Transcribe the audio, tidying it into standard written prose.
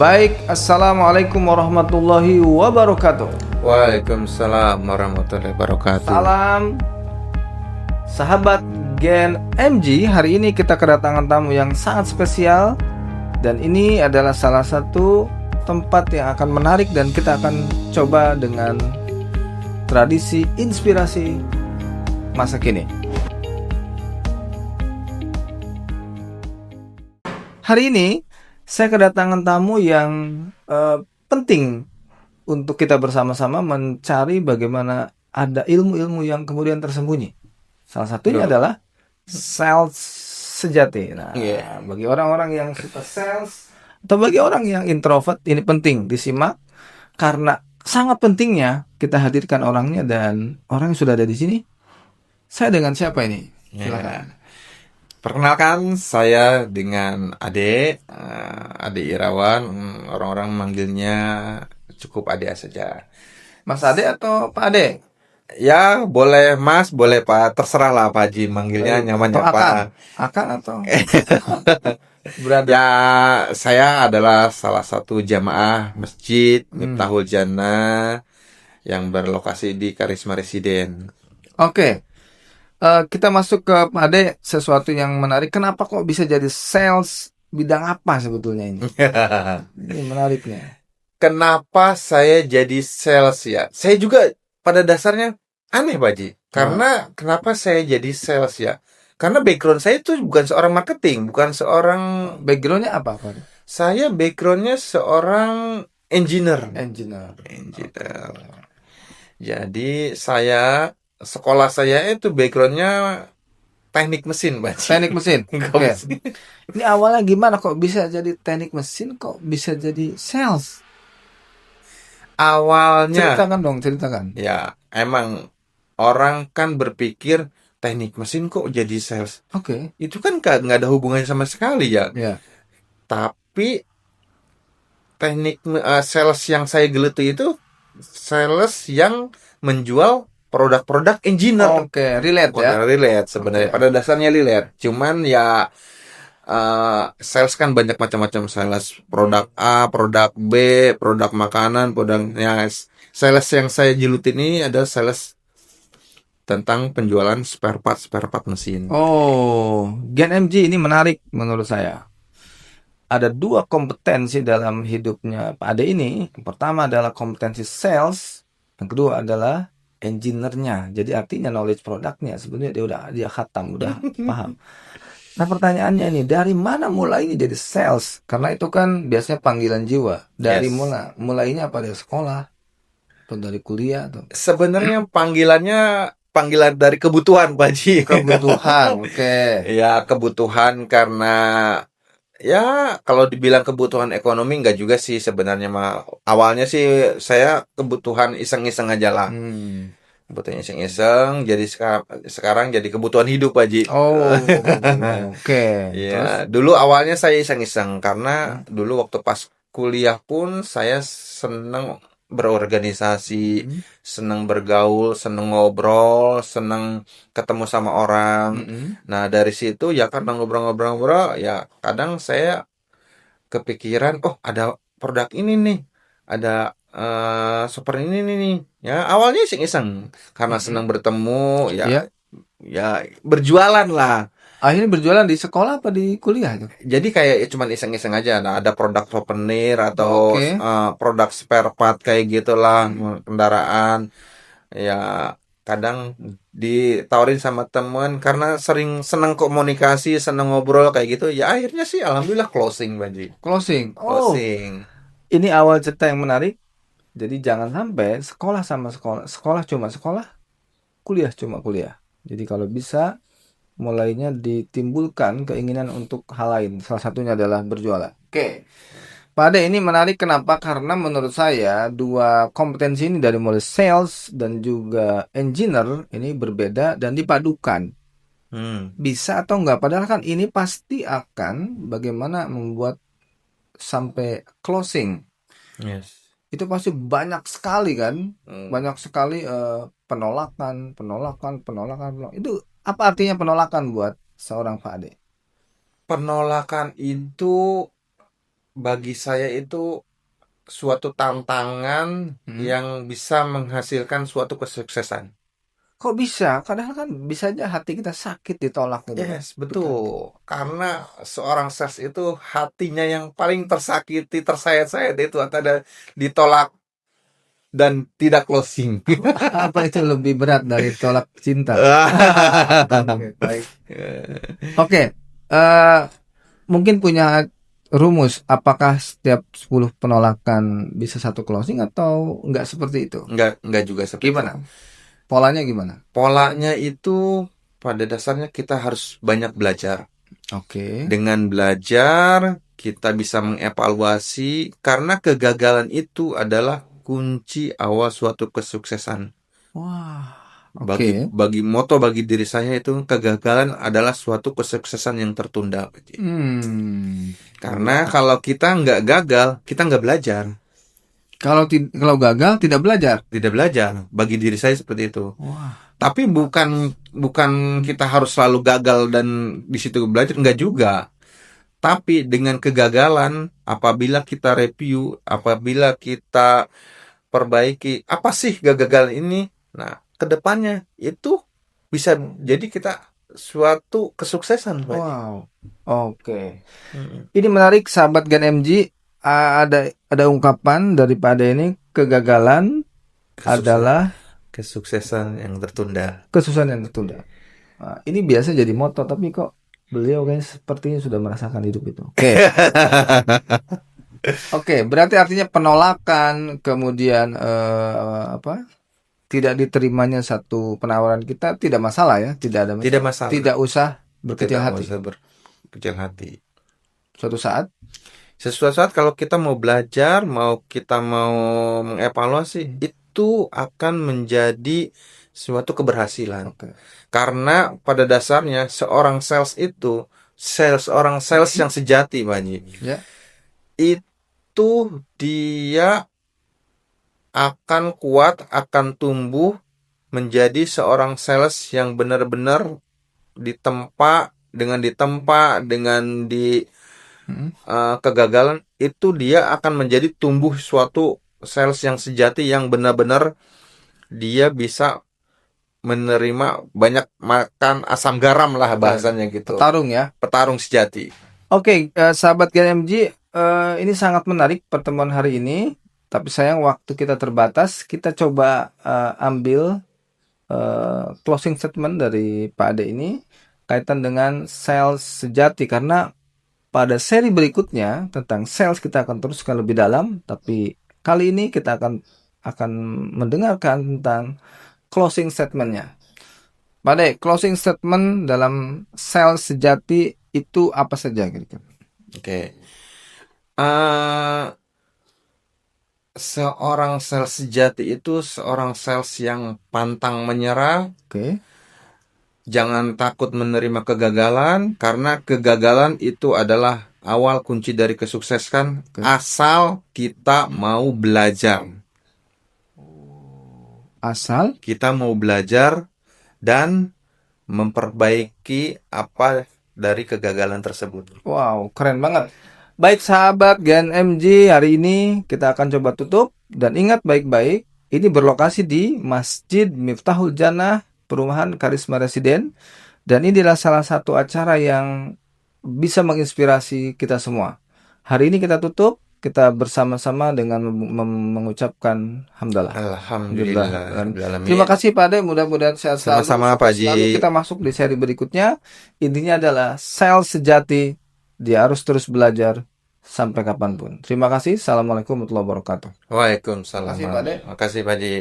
Baik, Assalamualaikum warahmatullahi wabarakatuh. Waalaikumsalam warahmatullahi wabarakatuh. Salam sahabat Gen MG. Hari ini kita kedatangan tamu yang sangat spesial. Dan ini adalah salah satu tempat yang akan menarik. Dan kita akan coba dengan tradisi inspirasi masa kini. Hari ini saya kedatangan tamu yang penting untuk kita bersama-sama mencari bagaimana ada ilmu-ilmu yang kemudian tersembunyi. Salah satunya adalah sales sejati. Nah, bagi orang-orang yang suka sales atau bagi orang yang introvert, ini penting disimak karena sangat pentingnya kita hadirkan orangnya. Dan orang yang sudah ada di sini, saya dengan siapa ini? Silakan. Perkenalkan, saya dengan Ade Irawan. Orang-orang manggilnya cukup Ade saja. Mas Ade atau Pak Ade? Ya, boleh Mas, boleh Pak. Terserah lah Pak Haji, manggilnya nyamannya Pak. Akang atau? Ya, saya adalah salah satu jamaah masjid Miftahul Jannah yang berlokasi di Karisma Residen. Oke. Kita masuk ke Pak Ade, sesuatu yang menarik. Kenapa kok bisa jadi sales? Bidang apa sebetulnya ini? Ini menariknya. Kenapa saya jadi sales ya? Saya juga pada dasarnya aneh Pak Haji. Karena kenapa saya jadi sales ya? Karena background saya itu bukan seorang marketing, bukan seorang... Backgroundnya apa Pak? Saya backgroundnya seorang engineer. Jadi sekolah saya itu backgroundnya teknik mesin, Pak. Teknik mesin. Oke. Ini awalnya gimana kok bisa jadi teknik mesin, kok bisa jadi sales? Awalnya Ceritakan. ya, emang orang kan berpikir teknik mesin kok jadi sales. Oke. Itu kan nggak ada hubungannya sama sekali ya. Ya. Tapi teknik sales yang saya geluti itu sales yang menjual produk-produk engineer. Oke, relate ya. Relate sebenarnya. Pada dasarnya relate. Cuman ya sales kan banyak macam-macam. Sales produk A, produk B, produk makanan, produknya. Sales yang saya geluti ini adalah sales tentang penjualan spare part mesin. Oh, Gen MG ini menarik menurut saya. Ada dua kompetensi dalam hidupnya Pak Ade ini. Yang pertama adalah kompetensi sales, yang kedua adalah engineer-nya. Jadi artinya knowledge produknya sebenarnya dia khatam, udah paham. Nah, pertanyaannya ini, dari mana mulainya jadi sales? Karena itu kan biasanya panggilan jiwa. Dari mulainya apa, dari sekolah atau dari kuliah atau? Sebenarnya panggilan dari kebutuhan, Pak Haji. Kebutuhan, oke. Ya, kebutuhan karena ya kalau dibilang kebutuhan ekonomi enggak juga sih sebenarnya mah. Awalnya sih saya kebutuhan iseng-iseng aja lah. Kebutuhan iseng-iseng, jadi sekarang jadi kebutuhan hidup, Pak Haji. Oh, oke. Ya, dulu awalnya saya iseng-iseng karena dulu waktu pas kuliah pun saya seneng berorganisasi, seneng bergaul, seneng ngobrol, seneng ketemu sama orang. Nah, dari situ ya karena ngobrol-ngobrol, ya kadang saya kepikiran, oh ada produk ini nih, ada seperti ini nih. Ya, awalnya iseng-iseng karena senang bertemu, ya berjualan lah. Akhirnya berjualan di sekolah apa di kuliah itu? Jadi kayak cuman iseng-iseng aja. Nah, ada produk souvenir atau produk spare part kayak gitulah, kendaraan. Ya, kadang ditawarin sama temen karena sering senang komunikasi, senang ngobrol kayak gitu. Ya akhirnya sih alhamdulillah closing, Banji. Closing. Closing. Ini awal cerita yang menarik. Jadi jangan sampai sekolah sama sekolah cuma sekolah, kuliah cuma kuliah. Jadi kalau bisa mulainya ditimbulkan keinginan untuk hal lain. Salah satunya adalah berjualan. Oke. Pak Ade, ini menarik kenapa? Karena menurut saya dua kompetensi ini dari mulai sales dan juga engineer ini berbeda dan dipadukan. Bisa atau enggak? Padahal kan ini pasti akan bagaimana membuat sampai closing. Itu pasti banyak sekali kan? Banyak sekali penolakan. Itu apa artinya penolakan buat seorang Pak Ade? Penolakan itu bagi saya itu suatu tantangan yang bisa menghasilkan suatu kesuksesan. Kok bisa? Kadang kan bisa aja hati kita sakit ditolak gitu kan. Yes, betul. Karena seorang sales itu hatinya yang paling tersakiti, tersayat-sayat itu ada ditolak dan tidak closing. Apa itu lebih berat dari tolak cinta? Oke, baik. Oke, mungkin punya rumus apakah setiap 10 penolakan bisa satu closing atau enggak seperti itu? Enggak juga seperti Gimana? itu. Polanya gimana? Polanya itu pada dasarnya kita harus banyak belajar. Oke. Dengan belajar, kita bisa mengevaluasi karena kegagalan itu adalah kunci awal suatu kesuksesan. Wah, Bagi oke. bagi diri saya itu kegagalan adalah suatu kesuksesan yang tertunda. Karena kalau kita nggak gagal, kita nggak belajar. Kalau gagal tidak belajar. Tidak belajar. Bagi diri saya seperti itu. Wah, Tapi bukan kita harus selalu gagal dan di situ belajar, enggak juga. Tapi dengan kegagalan, apabila kita review, apabila kita perbaiki, apa sih kegagalan ini? Nah, kedepannya itu bisa jadi kita suatu kesuksesan, Pak Haji. wow. Oke. Mm-mm. Ini menarik sahabat Gen MG. Ada ungkapan daripada ini kegagalan Kesuksesan, adalah kesuksesan yang tertunda. kesuksesan yang tertunda. Nah, ini biasa jadi moto, tapi kok beliau kayaknya sepertinya sudah merasakan hidup itu. Oke. Oke, berarti artinya penolakan, kemudian apa? Tidak diterimanya satu penawaran kita tidak masalah ya, tidak ada Tidak masalah. masalah. Tidak usah berkecil Tidak hati. usah berkecil hati. Suatu saat, Sesuatu saat kalau kita mau belajar, kita mau mengevaluasi, itu akan menjadi suatu keberhasilan. oke. Karena pada dasarnya seorang sales itu, seorang sales yang sejati, Pak Haji, Ya. itu dia akan kuat, akan tumbuh menjadi seorang sales yang benar-benar ditempa dengan Mm. kegagalan itu dia akan menjadi tumbuh suatu sales yang sejati yang benar-benar dia bisa menerima banyak makan asam garam lah bahasanya gitu. Petarung ya. Petarung sejati. Oke, sahabat Gen MG, ini sangat menarik pertemuan hari ini. Tapi sayang waktu kita terbatas. Kita coba ambil closing statement dari Pak Ade ini kaitan dengan sales sejati, karena pada seri berikutnya tentang sales kita akan teruskan lebih dalam, tapi kali ini kita akan mendengarkan tentang closing statementnya. Pak Ade, closing statement dalam sales sejati itu apa saja kira-kira? Oke. Eh, Seorang sales sejati itu seorang sales yang pantang menyerah. Oke. Jangan takut menerima kegagalan, karena kegagalan itu adalah awal kunci dari kesuksesan, Oke. asal kita mau belajar. Asal Kita mau belajar dan memperbaiki apa dari kegagalan tersebut. wow, keren banget. Baik sahabat Gen MG, hari ini kita akan coba tutup. Dan ingat baik-baik, ini berlokasi di Masjid Miftahul Jannah, Perumahan Karisma Residen. Dan ini adalah salah satu acara yang bisa menginspirasi kita semua. Hari ini kita tutup, kita bersama-sama dengan mengucapkan hamdalah. Alhamdulillah. Terima kasih Pak Ade, mudah-mudahan sehat selalu. Sama-sama Pak Haji. Lalu kita masuk di seri berikutnya. Intinya adalah sales sejati, dia harus terus belajar sampai kapanpun. Terima kasih. Assalamualaikum warahmatullahi wabarakatuh. Waalaikumsalam. Terima kasih, Pak Ade. Terima kasih Pak Haji.